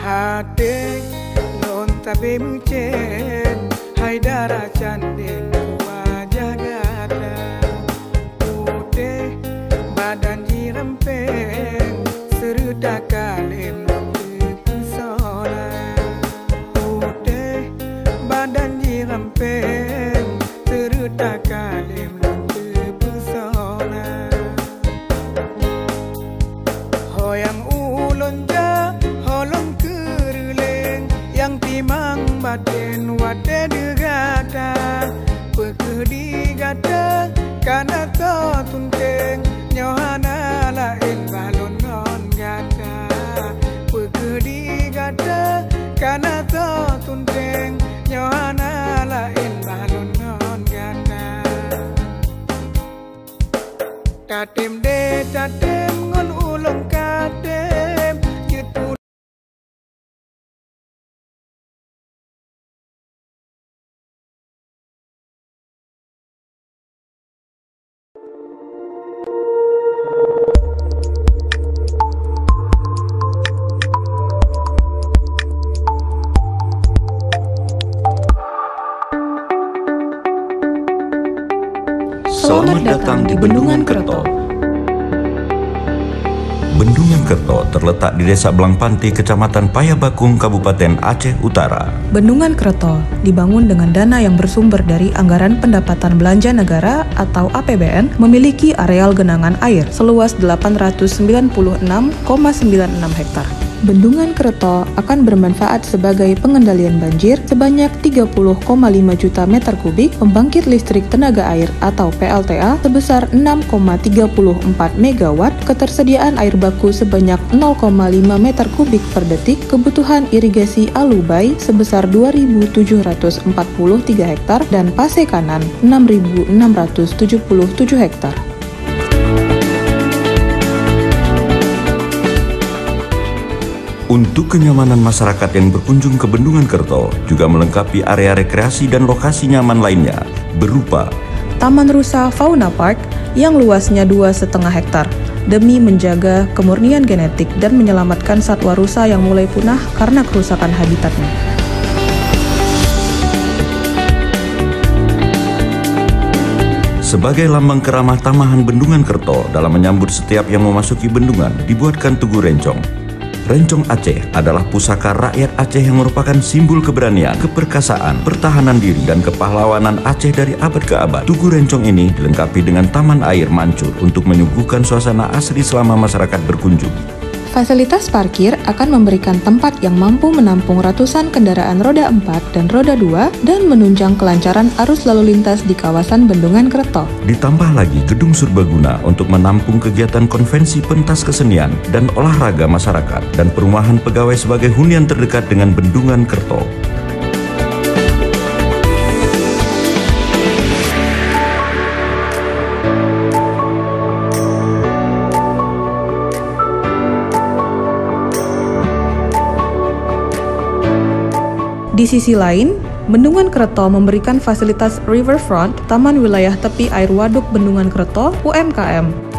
Hati non tabe mucen Haidara candin wajah gada Putih badan jirempeng Seruda kalim pesona Putih badan jirempeng Seruda kalim pesona Hoyang ulun ja holong keruleng Yang timang batin wate degada Pekedi gada Kana to tunteng Nyohana lain balon non gada Pekedi gada Kana to tunteng Nyohana lain balon non gada Tatim de tatim ngon ulung katem Gitu Selamat datang di Bendungan Kerto. Bendungan Kerto terletak di Desa Blangpanti, Kecamatan Payabakung, Kabupaten Aceh Utara. Bendungan Kerto dibangun dengan dana yang bersumber dari Anggaran Pendapatan Belanja Negara atau APBN, memiliki areal genangan air seluas 896,96 hektar. Bendungan Kerto akan bermanfaat sebagai pengendalian banjir sebanyak 30,5 juta meter kubik, pembangkit listrik tenaga air atau PLTA sebesar 6,34 megawatt, ketersediaan air baku sebanyak 0,5 meter kubik per detik, kebutuhan irigasi alubai sebesar 2.743 hektar, dan pase kanan 6.677 hektar. Untuk kenyamanan masyarakat yang berkunjung ke Bendungan Kerto juga melengkapi area rekreasi dan lokasi nyaman lainnya berupa Taman Rusa Fauna Park yang luasnya 2,5 hektar demi menjaga kemurnian genetik dan menyelamatkan satwa rusa yang mulai punah karena kerusakan habitatnya. Sebagai lambang keramah tamahan Bendungan Kerto dalam menyambut setiap yang memasuki bendungan dibuatkan Tugu Rencong. Rencong Aceh adalah pusaka rakyat Aceh yang merupakan simbol keberanian, keperkasaan, pertahanan diri, dan kepahlawanan Aceh dari abad ke abad. Tugu Rencong ini dilengkapi dengan taman air mancur untuk menyuguhkan suasana asri selama masyarakat berkunjung. Fasilitas parkir akan memberikan tempat yang mampu menampung ratusan kendaraan roda 4 dan roda 2 dan menunjang kelancaran arus lalu lintas di kawasan Bendungan Kerto. Ditambah lagi gedung serbaguna untuk menampung kegiatan konvensi pentas kesenian dan olahraga masyarakat dan perumahan pegawai sebagai hunian terdekat dengan Bendungan Kerto. Di sisi lain, Bendungan Kerto memberikan fasilitas riverfront, Taman Wilayah Tepi Air Waduk Bendungan Kerto, UMKM,